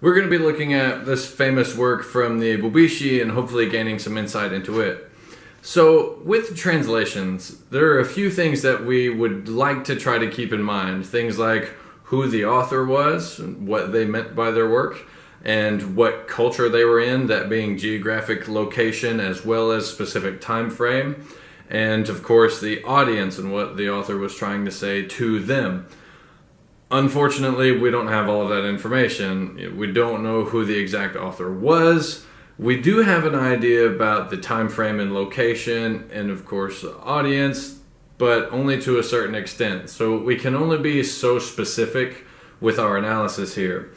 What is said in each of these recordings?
we're going to be looking at this famous work from the Bubishi and hopefully gaining some insight into it. So with translations, there are a few things that we would like to try to keep in mind. Things like who the author was, what they meant by their work, and what culture they were in, that being geographic location as well as specific time frame, and of course the audience and what the author was trying to say to them. Unfortunately, we don't have all of that information. We don't know who the exact author was. We do have an idea about the time frame and location and of course the audience, but only to a certain extent. So we can only be so specific with our analysis here.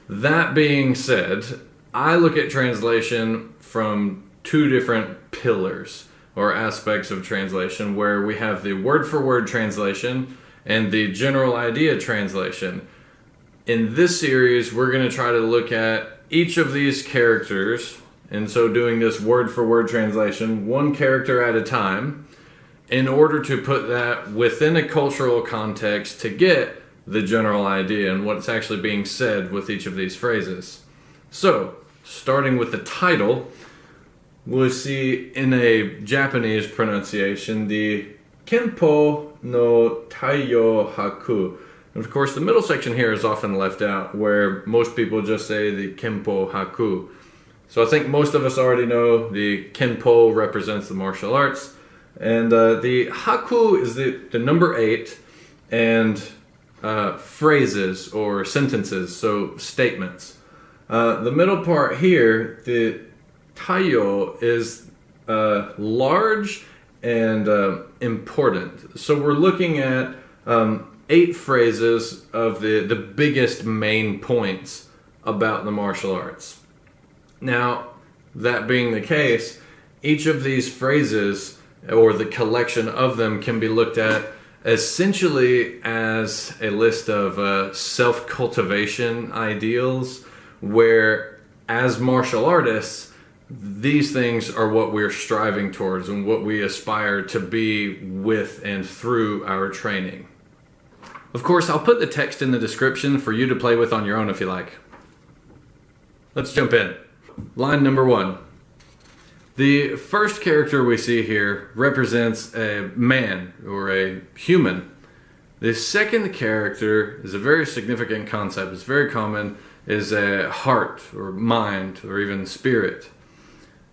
That being said, I look at translation from two different pillars or aspects of translation, where we have the word-for-word translation and the general idea translation. In this series, we're going to try to look at each of these characters, and so doing this word-for-word translation, one character at a time, in order to put that within a cultural context to get the general idea and what's actually being said with each of these phrases. So, starting with the title, we'll see in a Japanese pronunciation the Kenpo Hakku. And of course, the middle section here is often left out, where most people just say the Kenpo Hakku. So I think most of us already know the Kenpo represents the martial arts, and the Hakku is the number 8, and phrases or sentences, so statements. The middle part here, the Taiyo, is large and important. So we're looking at 8 phrases of the biggest main points about the martial arts. Now, that being the case, each of these phrases, or the collection of them, can be looked at essentially as a list of self-cultivation ideals, where as martial artists, these things are what we're striving towards and what we aspire to be with and through our training. Of course, I'll put the text in the description for you to play with on your own if you like. Let's jump in. Line number 1. The first character we see here represents a man or a human. The second character is a very significant concept. It's very common, is a heart or mind or even spirit.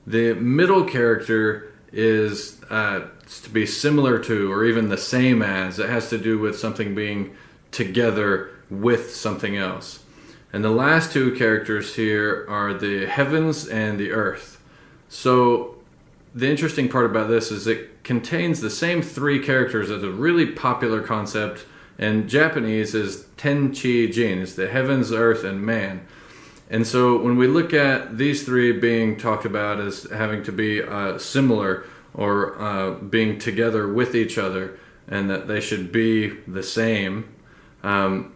The middle character is to be similar to or even the same as. It has to do with something being together with something else. And the last two characters here are the heavens and the earth. So the interesting part about this is it contains the same 3 characters as a really popular concept in Japanese is Tenchi Jin. It's the heavens, earth, and man. And so when we look at these 3 being talked about as having to be similar or being together with each other and that they should be the same,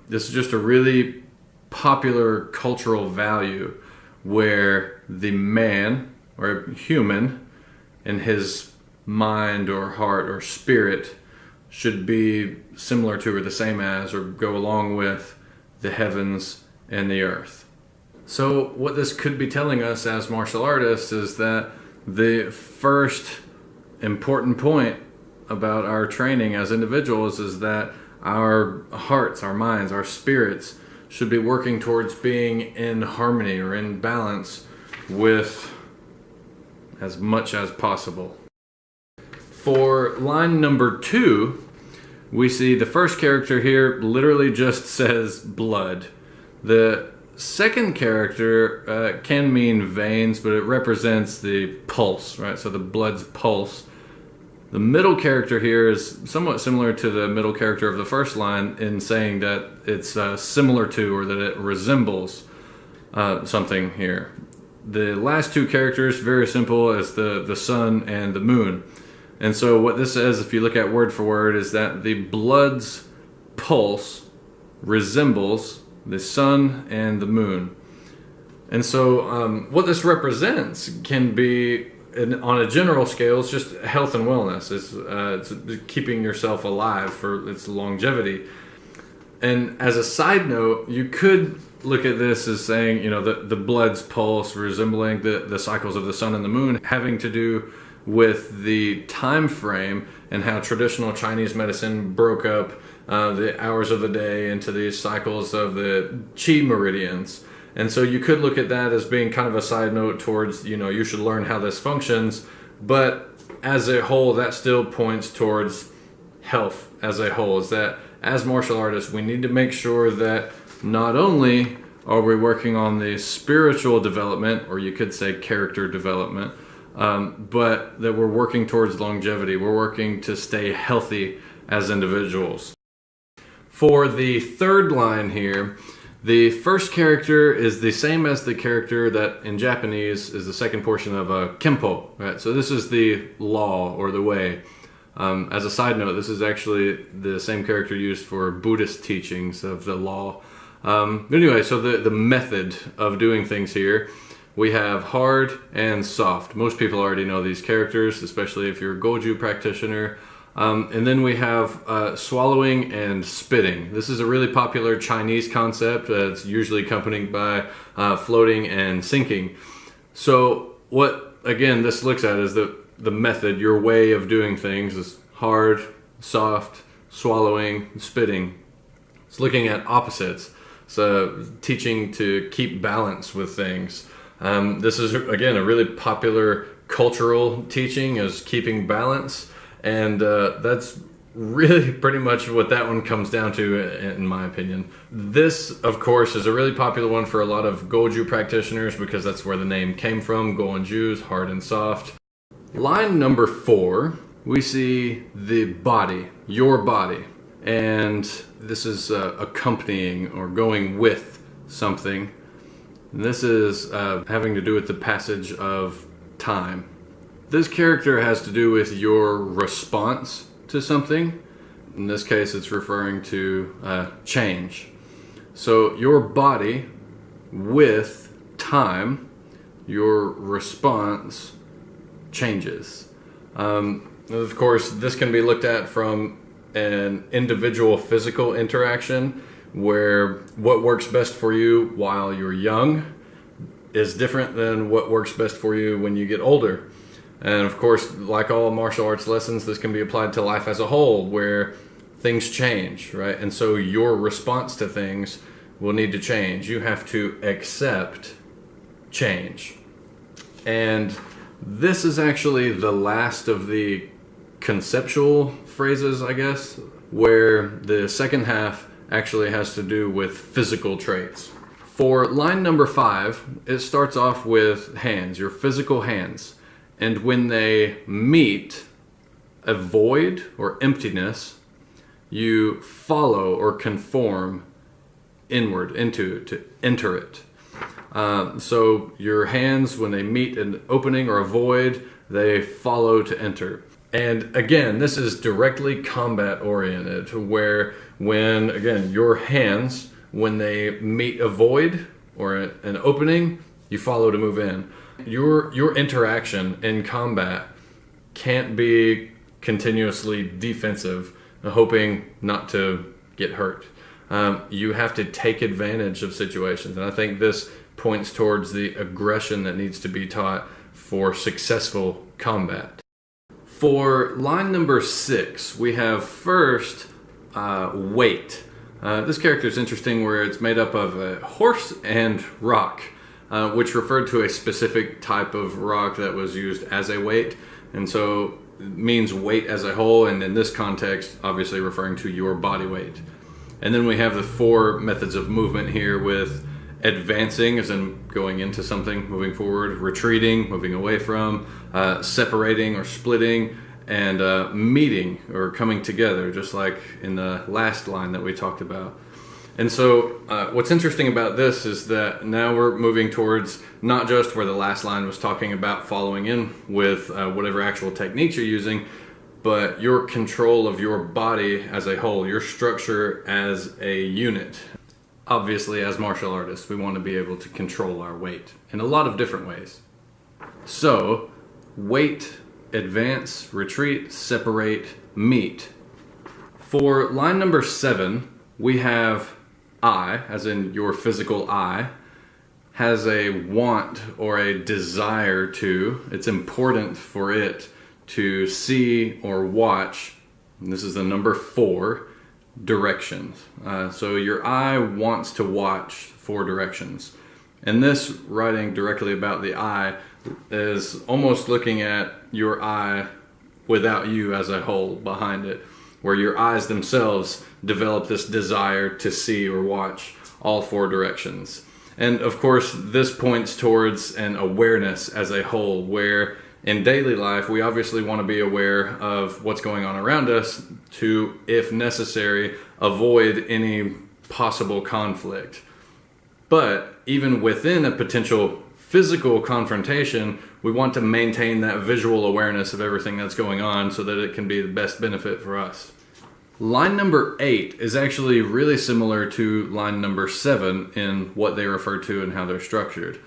this is just a really popular cultural value where the man or human and his mind or heart or spirit should be similar to or the same as or go along with the heavens and the earth. So what this could be telling us as martial artists is that the first important point about our training as individuals is that our hearts, our minds, our spirits should be working towards being in harmony or in balance with as much as possible. For line number 2, we see the first character here literally just says blood. The second character can mean veins, but it represents the pulse, right? So the blood's pulse. The middle character here is somewhat similar to the middle character of the first line in saying that it's similar to or that it resembles something here. The last 2 characters, very simple, as the sun and the moon. And so what this says, if you look at word for word, is that the blood's pulse resembles the sun and the moon. And so what this represents can be, on a general scale, it's just health and wellness. It's keeping yourself alive for its longevity. And as a side note, you could look at this as saying, the blood's pulse resembling the cycles of the sun and the moon, having to do with the time frame and how traditional Chinese medicine broke up the hours of the day into these cycles of the qi meridians. And so you could look at that as being kind of a side note towards, you should learn how this functions, but as a whole, that still points towards health as a whole. Is that as martial artists, we need to make sure that not only are we working on the spiritual development, or you could say character development, but that we're working towards longevity. We're working to stay healthy as individuals. For the third line here, the first character is the same as the character that in Japanese is the second portion of Kenpo. Right? So this is the law or the way. As a side note, this is actually the same character used for Buddhist teachings of the law. But anyway, so the method of doing things here, we have hard and soft. Most people already know these characters, especially if you're a Goju practitioner. And then we have swallowing and spitting. This is a really popular Chinese concept. It's usually accompanied by floating and sinking. So what, again, this looks at is the method, your way of doing things is hard, soft, swallowing, spitting. It's looking at opposites. So teaching to keep balance with things. This is, again, a really popular cultural teaching is keeping balance. And that's really pretty much what that one comes down to, in my opinion. This, of course, is a really popular one for a lot of Goju practitioners because that's where the name came from, Goenju's, hard and soft. Line number 4, we see the body, your body. And this is accompanying or going with something. And this is having to do with the passage of time. This character has to do with your response to something. In this case, it's referring to change. So your body with time, your response changes. Of course, this can be looked at from an individual physical interaction where what works best for you while you're young is different than what works best for you when you get older. And of course, like all martial arts lessons, this can be applied to life as a whole, where things change, right? And so your response to things will need to change. You have to accept change. And this is actually the last of the conceptual phrases, I guess, where the second half actually has to do with physical traits. For line number 5, it starts off with hands, your physical hands. And when they meet a void or emptiness, you follow or conform inward into to enter it. So your hands, when they meet an opening or a void, they follow to enter. And again, this is directly combat oriented, where when, again, your hands, when they meet a void or an opening, you follow to move in. Your interaction in combat can't be continuously defensive, hoping not to get hurt. You have to take advantage of situations. And I think this points towards the aggression that needs to be taught for successful combat. For line number 6, we have first weight. This character is interesting where it's made up of a horse and rock, which referred to a specific type of rock that was used as a weight. And so it means weight as a whole, and in this context, obviously referring to your body weight. And then we have the 4 methods of movement here with advancing, as in going into something, moving forward, retreating, moving away from, separating or splitting, and meeting or coming together, just like in the last line that we talked about. And so what's interesting about this is that now we're moving towards not just where the last line was talking about following in with whatever actual techniques you're using, but your control of your body as a whole, your structure as a unit. Obviously, as martial artists, we want to be able to control our weight in a lot of different ways. So, weight, advance, retreat, separate, meet. For line number 7, we have eye, as in your physical eye, has a want or a desire to, it's important for it to see or watch, and this is the number 4, directions. So your eye wants to watch 4 directions. And this writing directly about the eye is almost looking at your eye without you as a whole behind it, where your eyes themselves develop this desire to see or watch all 4 directions. And of course, this points towards an awareness as a whole, where in daily life, we obviously want to be aware of what's going on around us to, if necessary, avoid any possible conflict. But even within a potential physical confrontation, we want to maintain that visual awareness of everything that's going on so that it can be the best benefit for us. Line number 8 is actually really similar to line number 7 in what they refer to and how they're structured.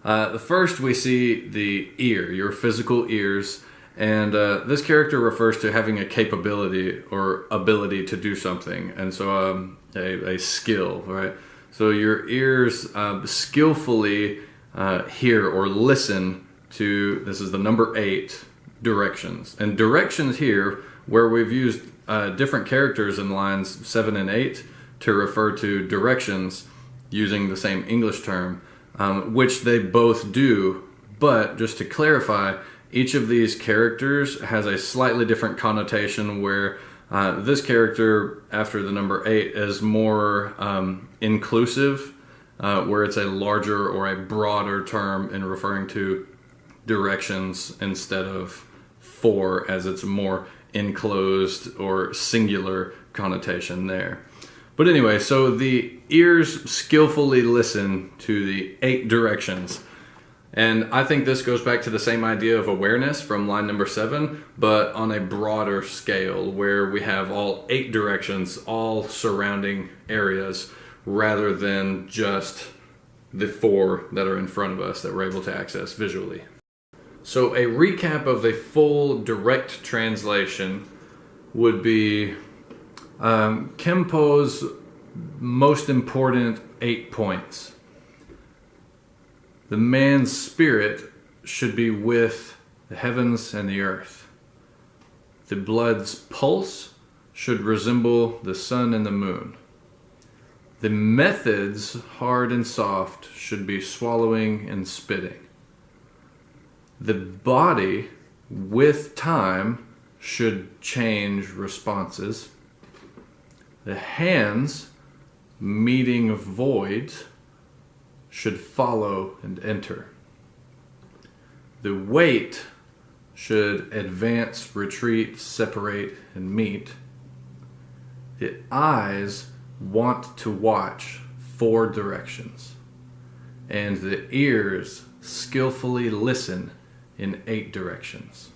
The first, we see the ear, your physical ears, and this character refers to having a capability or ability to do something, and so a skill, right? So your ears skillfully hear or listen to, this is the number 8, directions. And directions here, where we've used different characters in lines 7 and 8 to refer to directions using the same English term, which they both do, but just to clarify, each of these characters has a slightly different connotation, where this character after the number 8 is more inclusive, where it's a larger or a broader term in referring to directions instead of 4, as it's a more enclosed or singular connotation there. But anyway, so the ears skillfully listen to the 8 directions. And I think this goes back to the same idea of awareness from line number 7, but on a broader scale, where we have all 8 directions, all surrounding areas, rather than just the 4 that are in front of us that we're able to access visually. So a recap of the full direct translation would be Kenpo's most important 8 points. The man's spirit should be with the heavens and the earth. The blood's pulse should resemble the sun and the moon. The methods, hard and soft, should be swallowing and spitting. The body, with time, should change responses. The hands, meeting voids, should follow and enter. The weight should advance, retreat, separate, and meet. The eyes want to watch 4 directions. And the ears skillfully listen in 8 directions.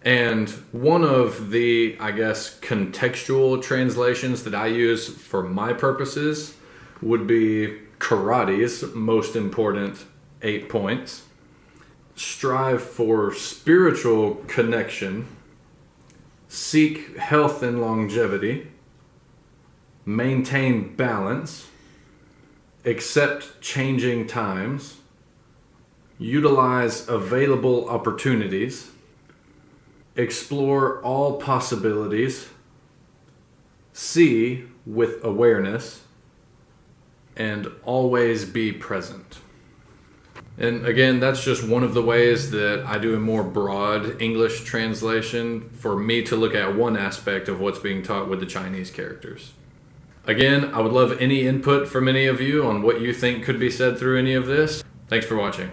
And one of the, I guess, contextual translations that I use for my purposes would be karate's most important 8 points. Strive for spiritual connection, seek health and longevity, maintain balance, accept changing times, utilize available opportunities, explore all possibilities, see with awareness, and always be present. And again, that's just one of the ways that I do a more broad English translation for me to look at one aspect of what's being taught with the Chinese characters. Again, I would love any input from any of you on what you think could be said through any of this. Thanks for watching.